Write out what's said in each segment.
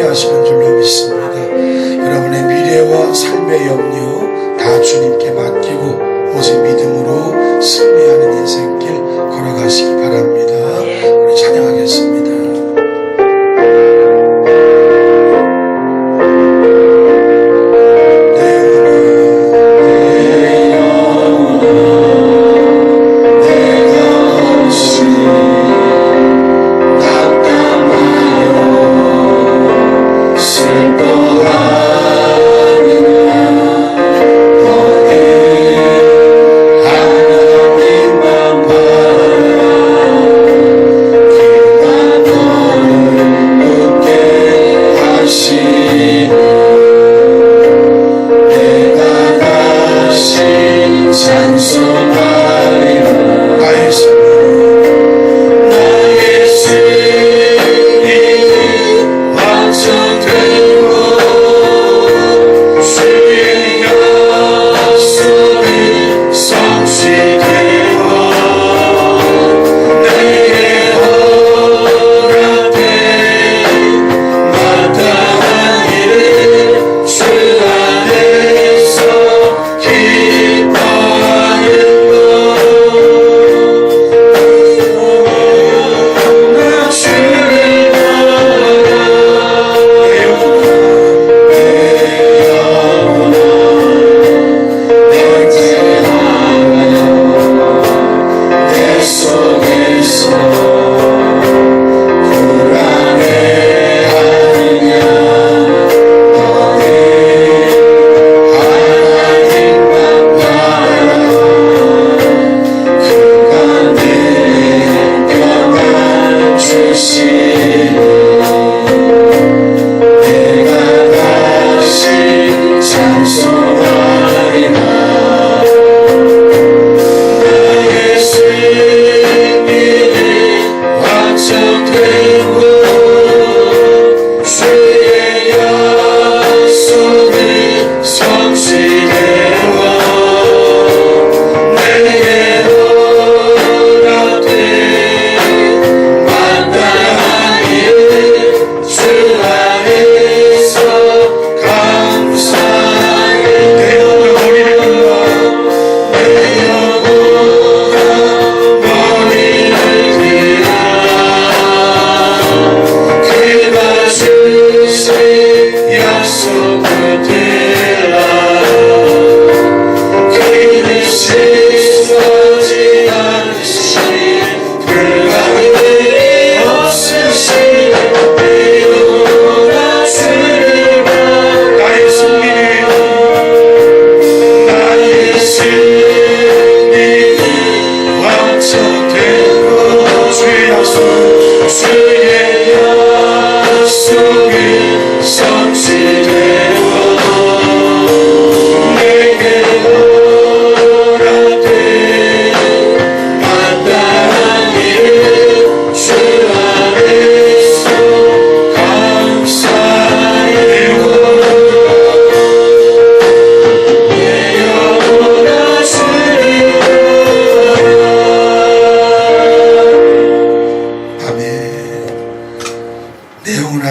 하시는 줄로 믿습니다. 여러분의 미래와 삶의 염려 다 주님께 맡기고 오직 믿음으로 승리하는 인생길 걸어가시기 바랍니다. 우리 찬양하겠습니다.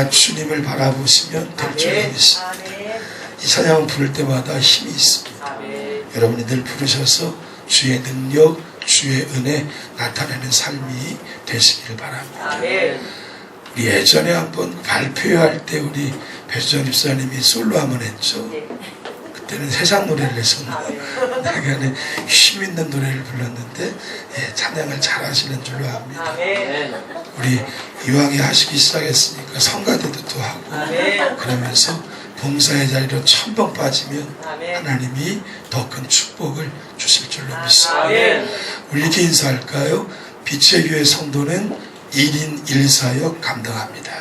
주님을 바라보시면 될 줄 믿습니다. 이 찬양을 부를 때마다 힘이 있습니다. 여러분이 늘 부르셔서 주의 능력, 주의 은혜 나타내는 삶이 되시길 바랍니다. 우리 예전에 한번 발표할 때 우리 배수정 집사님이 솔로 한번 했죠. 그때는 세상 노래를 했었나요? 당연히 힘 있는 노래를 불렀는데 찬양을 잘 하시는 줄로 압니다. 우리 이왕에 하시기 시작했으니까 성가대도 또 하고 그러면서 봉사의 자리로 천번 빠지면 하나님이 더 큰 축복을 주실 줄로 믿습니다. 우리 이렇게 인사할까요? 빛의 교회 성도는 1인 1사역 감당합니다.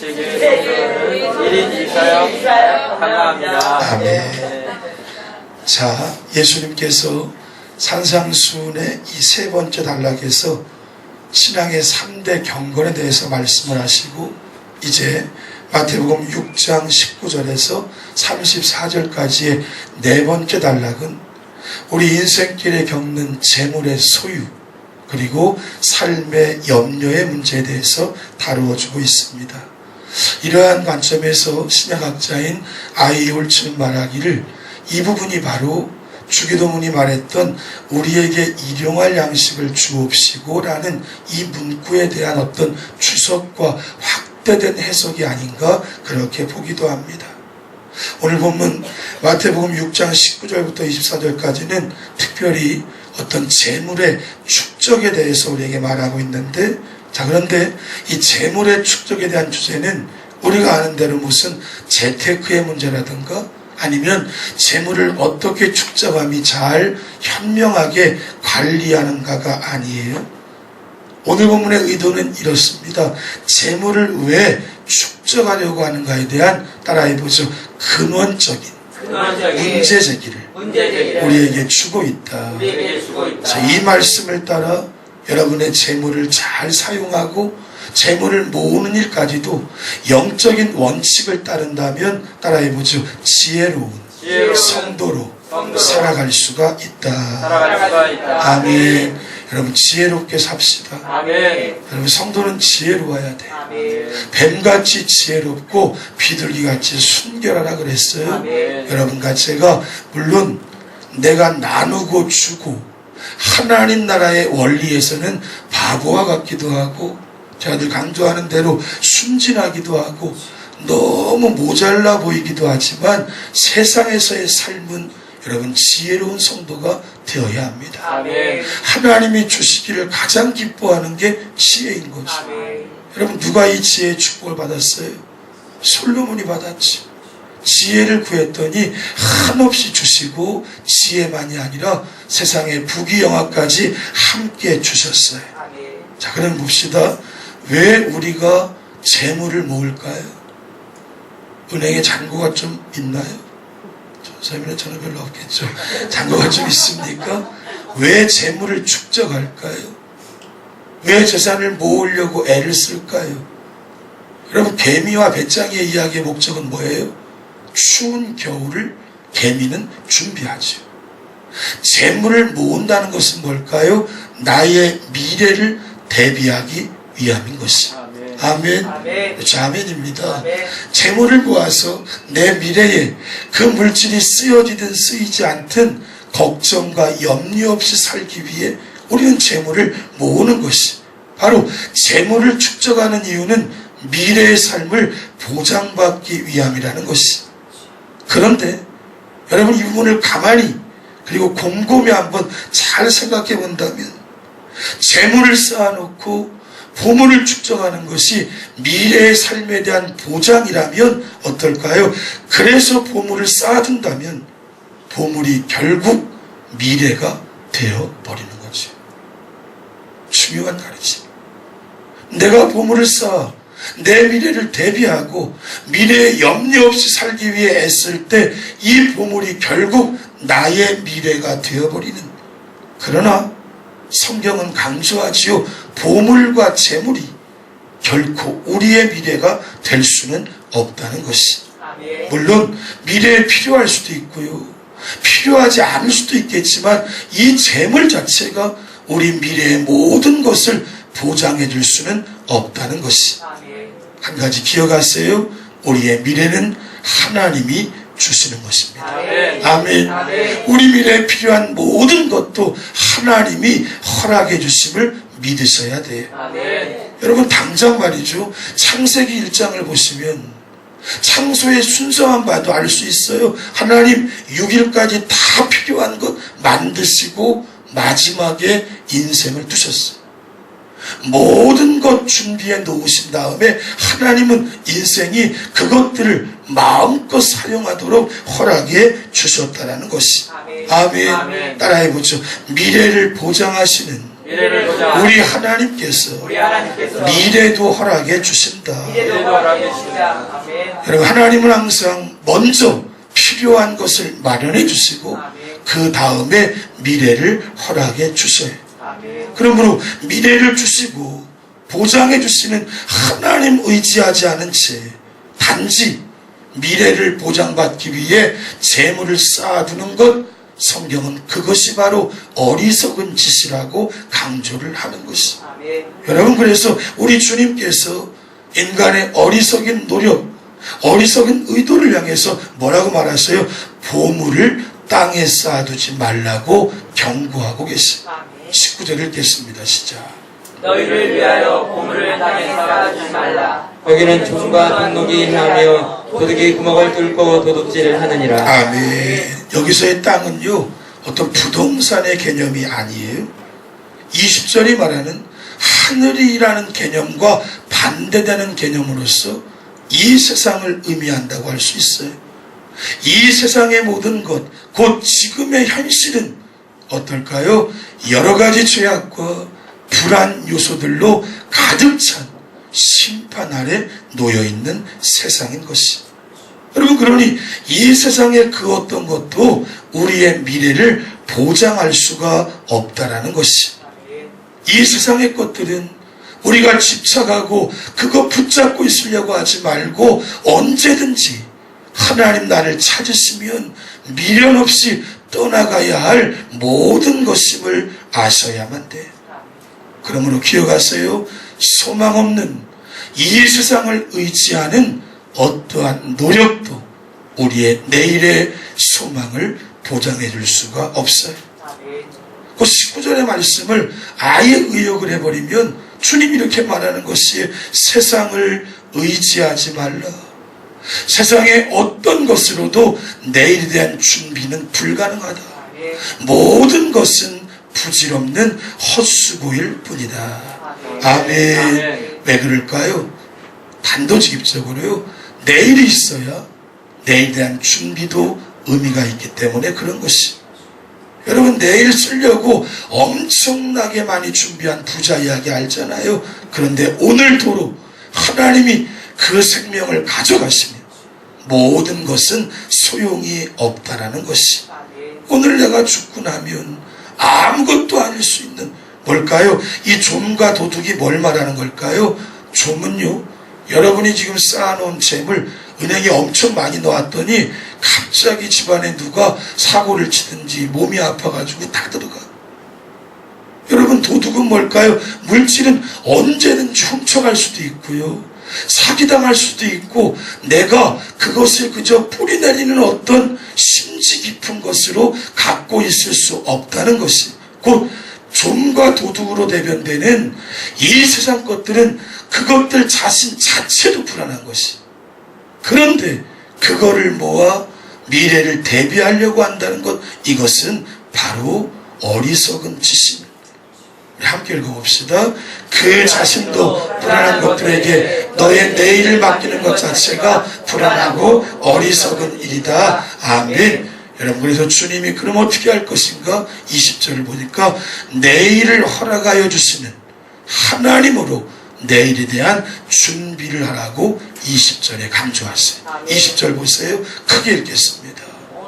빛의 교회 성도는 1인 1사역 감당합니다. 아멘. 자, 예수님께서 산상수훈의 이 세 번째 단락에서 신앙의 3대 경건에 대해서 말씀을 하시고 이제 마태복음 6장 19절에서 34절까지의 네 번째 단락은 우리 인생길에 겪는 재물의 소유 그리고 삶의 염려의 문제에 대해서 다루어주고 있습니다. 이러한 관점에서 신약학자인 아이 홀츠는 말하기를 이 부분이 바로 주기도문이 말했던 우리에게 일용할 양식을 주옵시고 라는 이 문구에 대한 어떤 추석과 확대된 해석이 아닌가 그렇게 보기도 합니다. 오늘 본문 마태복음 6장 19절부터 24절까지는 특별히 어떤 재물의 축적에 대해서 우리에게 말하고 있는데, 자, 그런데 이 재물의 축적에 대한 주제는 우리가 아는 대로 무슨 재테크의 문제라든가 아니면 재물을 어떻게 축적함이 잘 현명하게 관리하는가가 아니에요. 오늘 본문의 의도는 이렇습니다. 재물을 왜 축적하려고 하는가에 대한 따라해보죠. 근원적인 문제 제기를 우리에게 주고 있다. 자, 이 말씀을 따라 여러분의 재물을 잘 사용하고 재물을 모으는 일까지도 영적인 원칙을 따른다면 따라해보죠. 지혜로운 성도로 살아갈 수가 있다. 아멘. 여러분 지혜롭게 삽시다. 아멘. 여러분 성도는 지혜로워야 돼. 뱀같이 지혜롭고 비둘기같이 순결하라 그랬어요. 아멘. 여러분과 제가 물론 내가 나누고 주고 하나님 나라의 원리에서는 바보와 같기도 하고 제가 늘 강조하는 대로 순진하기도 하고 너무 모자라 보이기도 하지만 세상에서의 삶은 여러분 지혜로운 성도가 되어야 합니다. 아멘. 하나님이 주시기를 가장 기뻐하는 게 지혜인 거죠. 아멘. 여러분 누가 이 지혜의 축복을 받았어요? 솔로몬이 받았죠. 지혜를 구했더니 한없이 주시고 지혜만이 아니라 세상의 부귀영화까지 함께 주셨어요. 아멘. 자, 그럼 봅시다. 왜 우리가 재물을 모을까요? 은행에 잔고가 좀 있나요? 선생님은 저는 별로 없겠죠. 잔고가 좀 있습니까? 왜 재물을 축적할까요? 왜 재산을 모으려고 애를 쓸까요? 여러분 개미와 배짱이의 이야기의 목적은 뭐예요? 추운 겨울을 개미는 준비하죠. 재물을 모은다는 것은 뭘까요? 나의 미래를 대비하기 위함인 것이죠. 아멘. 그렇죠. 아멘입니다. 아멘. 재물을 모아서 내 미래에 그 물질이 쓰여지든 쓰이지 않든 걱정과 염려 없이 살기 위해 우리는 재물을 모으는 것이 바로 재물을 축적하는 이유는 미래의 삶을 보장받기 위함이라는 것이. 그런데 여러분 이 부분을 가만히 그리고 곰곰이 한번 잘 생각해 본다면 재물을 쌓아놓고 보물을 축적하는 것이 미래의 삶에 대한 보장이라면 어떨까요? 그래서 보물을 쌓아둔다면 보물이 결국 미래가 되어버리는 거죠. 중요한 말이지. 내가 보물을 쌓아 내 미래를 대비하고 미래에 염려 없이 살기 위해 애쓸 때 이 보물이 결국 나의 미래가 되어버리는. 그러나 성경은 강조하지요. 보물과 재물이 결코 우리의 미래가 될 수는 없다는 것이. 물론 미래에 필요할 수도 있고요. 필요하지 않을 수도 있겠지만 이 재물 자체가 우리 미래의 모든 것을 보장해 줄 수는 없다는 것이. 한 가지 기억하세요. 우리의 미래는 하나님이 주시는 것입니다. 아멘. 우리 미래에 필요한 모든 것도 하나님이 허락해 주심을 믿으셔야 돼요. 여러분 당장 말이죠. 창세기 1장을 보시면 창조의 순서만 봐도 알 수 있어요. 하나님 6일까지 다 필요한 것 만드시고 마지막에 인생을 두셨어요. 모든 것 준비해 놓으신 다음에 하나님은 인생이 그것들을 마음껏 사용하도록 허락해 주셨다는 것이. 아멘. 따라해보죠. 미래를 보장하시는 우리 하나님께서 미래도 허락해 주신다. 여러분 하나님은 항상 먼저 필요한 것을 마련해 주시고 그 다음에 미래를 허락해 주셔요. 그러므로 미래를 주시고 보장해 주시는 하나님 의지하지 않은 채 단지 미래를 보장받기 위해 재물을 쌓아두는 것, 성경은 그것이 바로 어리석은 짓이라고 강조를 하는 것이. 여러분 그래서 우리 주님께서 인간의 어리석은 노력, 어리석은 의도를 향해서 뭐라고 말하세요? 보물을 땅에 쌓아두지 말라고 경고하고 계세요. 19절 읽겠습니다. 시작. 너희를 위하여 보물을 땅에 쌓아두지 말라. 거기는 종과 동록이 행하며 도둑이 구멍을 뚫고 도둑질을 하느니라. 아멘. 여기서의 땅은요, 어떤 부동산의 개념이 아니에요. 20절이 말하는 하늘이라는 개념과 반대되는 개념으로서 이 세상을 의미한다고 할 수 있어요. 이 세상의 모든 것, 곧 지금의 현실은 어떨까요? 여러 가지 죄악과 불안 요소들로 가득 찬 심판 아래 놓여있는 세상인 것이. 여러분, 그러니 이 세상의 그 어떤 것도 우리의 미래를 보장할 수가 없다라는 것이. 이 세상의 것들은 우리가 집착하고 그거 붙잡고 있으려고 하지 말고 언제든지 하나님 나를 찾으시면 미련 없이 떠나가야 할 모든 것임을 아셔야만 돼. 그러므로 기억하세요. 소망 없는 이 세상을 의지하는 어떠한 노력도 우리의 내일의 소망을 보장해 줄 수가 없어요. 그 19절의 말씀을 아예 의역을 해버리면 주님이 이렇게 말하는 것이 세상을 의지하지 말라. 세상의 어떤 것으로도 내일에 대한 준비는 불가능하다. 모든 것은 부질없는 헛수고일 뿐이다. 아멘. 왜 그럴까요? 단도직입적으로요, 내일이 있어야 내일에 대한 준비도 의미가 있기 때문에 그런 것이. 여러분, 내일 쓰려고 엄청나게 많이 준비한 부자 이야기 알잖아요. 그런데 오늘도로 하나님이 그 생명을 가져가시면 모든 것은 소용이 없다라는 것이. 오늘 내가 죽고 나면 아무것도 아닐 수 있는 뭘까요? 이 좀과 도둑이 뭘 말하는 걸까요? 좀은요, 여러분이 지금 쌓아놓은 재물 은행에 엄청 많이 넣었더니 갑자기 집안에 누가 사고를 치든지 몸이 아파가지고 다 들어가. 여러분, 도둑은 뭘까요? 물질은 언제든지 훔쳐갈 수도 있고요, 사기당할 수도 있고, 내가 그것을 그저 뿌리내리는 어떤 심지 깊은 것으로 갖고 있을 수 없다는 것이. 곧 좀과 도둑으로 대변되는 이 세상 것들은 그것들 자신 자체도 불안한 것이. 그런데 그거를 모아 미래를 대비하려고 한다는 것, 이것은 바로 어리석은 짓입니다. 함께 읽어봅시다. 그 자신도 불안한 것들에게 너의 내일을 맡기는 것 자체가 불안하고 어리석은 일이다. 아멘. 여러분, 그래서 주님이 그럼 어떻게 할 것인가? 20절을 보니까 내일을 허락하여 주시는 하나님으로 내일에 대한 준비를 하라고 20절에 강조하세요. 20절 보세요. 크게 읽겠습니다.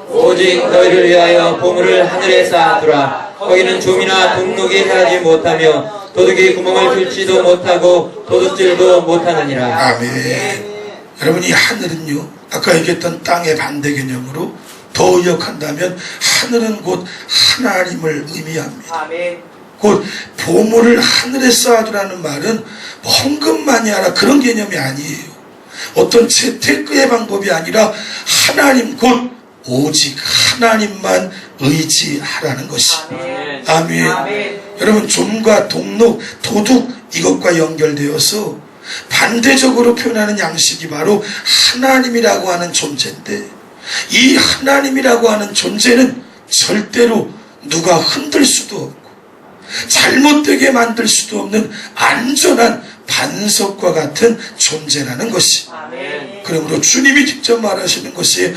오직 너희를 위하여 보물을 하늘에 쌓아두라. 거기는 좀이나 동록이 행하지 못하며 도둑이 구멍을 뚫지도 못하고 도둑질도 못하느니라. 아멘. 여러분, 이 하늘은요, 아까 얘기했던 땅의 반대 개념으로 더 의역한다면 하늘은 곧 하나님을 의미합니다. 아멘. 곧 보물을 하늘에 쌓아두라는 말은 뭐 헌금만이 하라 그런 개념이 아니에요. 어떤 재테크의 방법이 아니라 하나님, 곧 오직 하나님만 의지하라는 것이. 아멘. 아멘. 아멘. 여러분, 좀과 동록, 도둑, 이것과 연결되어서 반대적으로 표현하는 양식이 바로 하나님이라고 하는 존재인데, 이 하나님이라고 하는 존재는 절대로 누가 흔들 수도 없고 잘못되게 만들 수도 없는 안전한 반석과 같은 존재라는 것이. 아멘. 그러므로 주님이 직접 말하시는 것이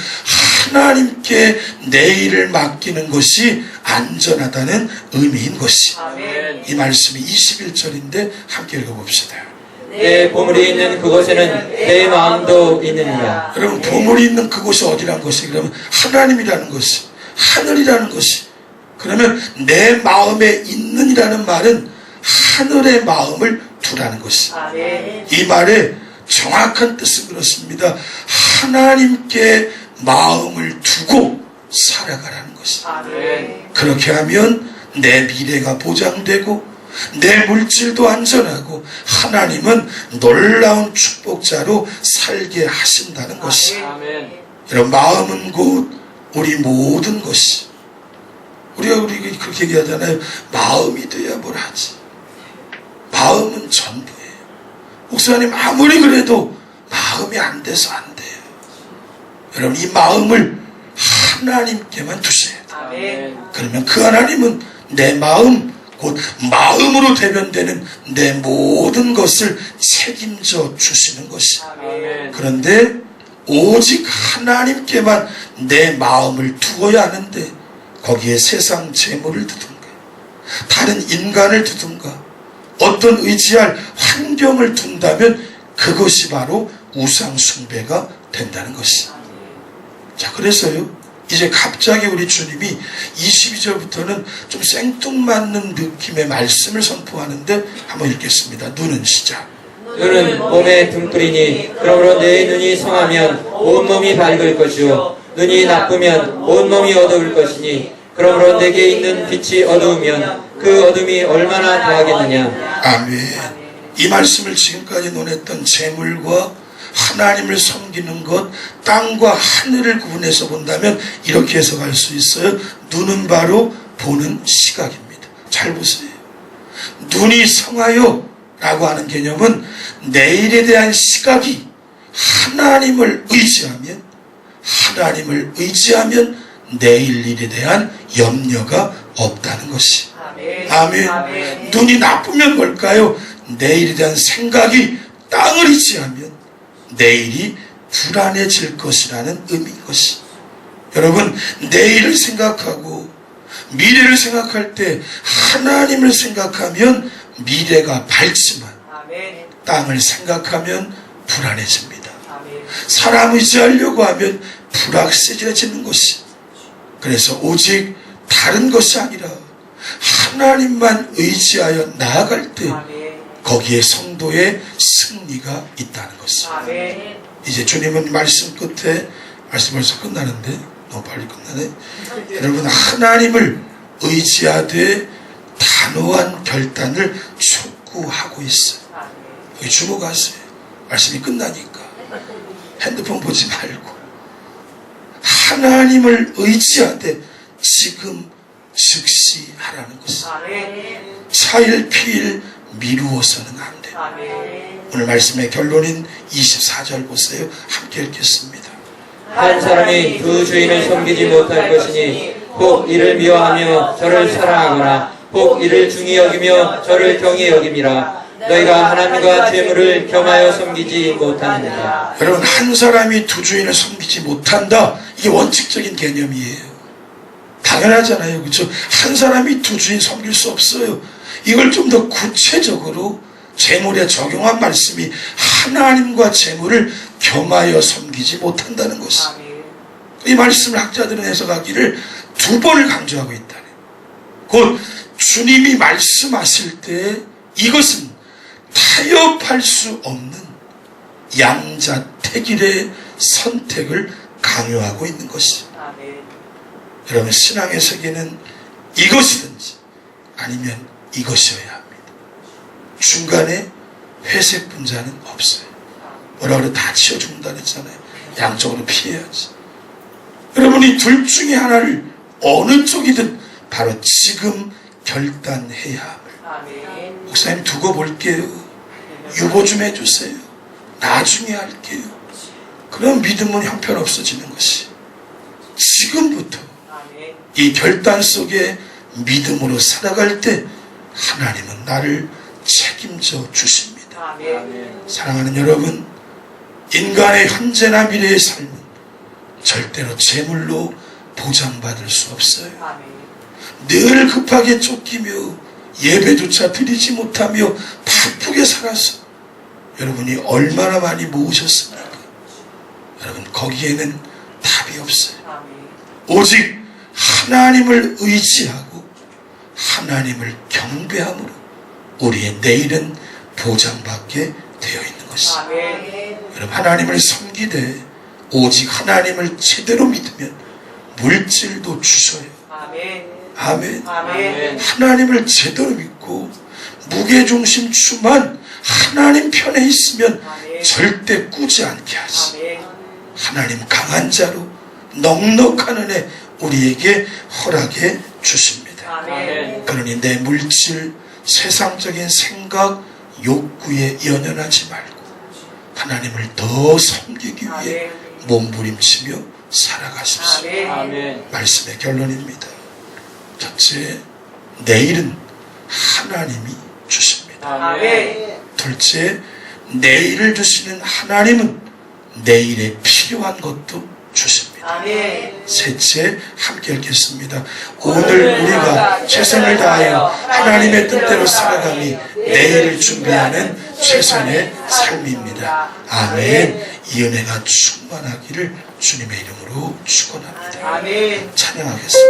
하나님께 내일을 맡기는 것이 안전하다는 의미인 것이. 아멘. 이 말씀이 21절인데 함께 읽어봅시다. 내 보물이 있는 그곳에는 내 마음도 있느니라. 여러분, 보물이 있는 그곳이 어디란 것이? 그러면 하나님이라는 것이, 하늘이라는 것이. 그러면 내 마음에 있는이라는 말은 하늘의 마음을 두라는 것이. 아멘. 이 말의 정확한 뜻은 그렇습니다. 하나님께 마음을 두고 살아가라는 것이. 아멘. 그렇게 하면 내 미래가 보장되고 내 물질도 안전하고 하나님은 놀라운 축복자로 살게 하신다는 것이. 아멘. 여러분, 마음은 곧 우리 모든 것이. 우리가 그렇게 얘기하잖아요. 마음이 돼야 뭘 하지. 마음은 전부예요. 목사님 아무리 그래도 마음이 안 돼서 안 돼요. 여러분, 이 마음을 하나님께만 두세요. 아멘. 그러면 그 하나님은 내 마음, 곧 마음으로 대변되는 내 모든 것을 책임져 주시는 것이. 아멘. 그런데 오직 하나님께만 내 마음을 두어야 하는데 거기에 세상 재물을 두든가 다른 인간을 두든가 어떤 의지할 환경을 둔다면 그것이 바로 우상 숭배가 된다는 것이. 자, 그래서요, 이제 갑자기 우리 주님이 22절부터는 좀 생뚱맞는 느낌의 말씀을 선포하는데 한번 읽겠습니다. 눈은 시작. 눈은 몸의 등불이니 그러므로 내 눈이 성하면 온몸이 밝을 것이요 눈이 나쁘면 온몸이 어두울 것이니 그러므로 내게 있는 빛이 어두우면 그 어둠이 얼마나 더하겠느냐. 아멘. 이 말씀을 지금까지 논했던 재물과 하나님을 섬기는 것, 땅과 하늘을 구분해서 본다면 이렇게 해석할 수 있어요. 눈은 바로 보는 시각입니다. 잘 보세요. 눈이 성하여 라고 하는 개념은 내일에 대한 시각이 하나님을 의지하면 내일 일에 대한 염려가 없다는 것이. 아멘. 아멘. 눈이 나쁘면 뭘까요? 내일에 대한 생각이 땅을 의지하면 내일이 불안해질 것이라는 의미인 것이. 여러분, 내일을 생각하고 미래를 생각할 때 하나님을 생각하면 미래가 밝지만 아멘. 땅을 생각하면 불안해집니다. 아멘. 사람 의지하려고 하면 불확실해지는 것이. 그래서 오직 다른 것이 아니라 하나님만 의지하여 나아갈 때 아멘. 거기에 성도의 승리가 있다는 것이. 아멘. 이제 주님은 말씀 끝에, 말씀 벌써 끝나는데 너무 빨리 끝나네. 여러분, 하나님을 의지하되 단호한 결단을 촉구하고 있어요. 여기 주목하세요. 말씀이 끝나니까 핸드폰 보지 말고 하나님을 의지하되 지금 즉시 하라는 것이에요. 아멘. 차일피일 미루어서는 안 돼요. 아멘. 오늘 말씀의 결론인 24절 보세요. 함께 읽겠습니다. 한 사람이 두 주인을 섬기지 못할 것이니 혹 이를 미워하며 저를 사랑하거나 혹 이를 중히 여기며 저를 경히 여김이라. 너희가 하나님과 재물을 겸하여 섬기지 못하느니라. 여러분, 한 사람이 두 주인을 섬기지 못한다. 이게 원칙적인 개념이에요. 당연하잖아요. 그렇죠? 한 사람이 두 주인 섬길 수 없어요. 이걸 좀 더 구체적으로 재물에 적용한 말씀이 하나님과 재물을 겸하여 섬기지 못한다는 것이. 아멘. 이 말씀을 학자들은 해석하기를 두 번을 강조하고 있다네. 곧 주님이 말씀하실 때 이것은 타협할 수 없는 양자택일의 선택을 강요하고 있는 것이. 아멘. 여러분, 신앙의 세계는 이것이든지 아니면 이것이어야 합니다. 중간에 회색 분자는 없어요. 뭐라 그래, 다 치워준다 그랬잖아요. 양쪽으로 피해야지. 여러분이 둘 중에 하나를 어느 쪽이든 바로 지금 결단해야 합니다. 아멘. 목사님 두고 볼게요. 유보 좀 해주세요. 나중에 할게요. 그럼 믿음은 형편없어지는 것이. 지금부터 아멘. 이 결단 속에 믿음으로 살아갈 때 하나님은 나를 책임져 주십니다. 아멘. 사랑하는 여러분, 인간의 현재나 미래의 삶은 절대로 재물로 보장받을 수 없어요. 아멘. 늘 급하게 쫓기며 예배조차 드리지 못하며 바쁘게 살아서 여러분이 얼마나 많이 모으셨습니까? 여러분, 거기에는 답이 없어요. 아멘. 오직 하나님을 의지하고 하나님을 경배함으로 우리의 내일은 보장받게 되어 있는 것입니다. 아멘. 여러분, 하나님을 섬기되 오직 하나님을 제대로 믿으면 물질도 주셔요. 아멘. 아멘. 아멘. 하나님을 제대로 믿고 무게중심 추만 하나님 편에 있으면 절대 꾸지 않게 하시. 하나님 강한 자로 넉넉한 은혜 우리에게 허락해 주십니다. 그러니 내 물질, 세상적인 생각, 욕구에 연연하지 말고 하나님을 더 섬기기 위해 몸부림치며 살아가십시오. 말씀의 결론입니다. 첫째, 내일은 하나님이 주십니다. 둘째, 내일을 주시는 하나님은 내일에 필요한 것도 주십니다. 셋째, 함께 읽겠습니다. 오늘 우리가 최선을 다하여 하나님의 뜻대로 살아가니 내일을 준비하는 최선의 삶입니다. 아멘. 이 은혜가 충만하기를 주님의 이름으로 축원합니다. 찬양하겠습니다.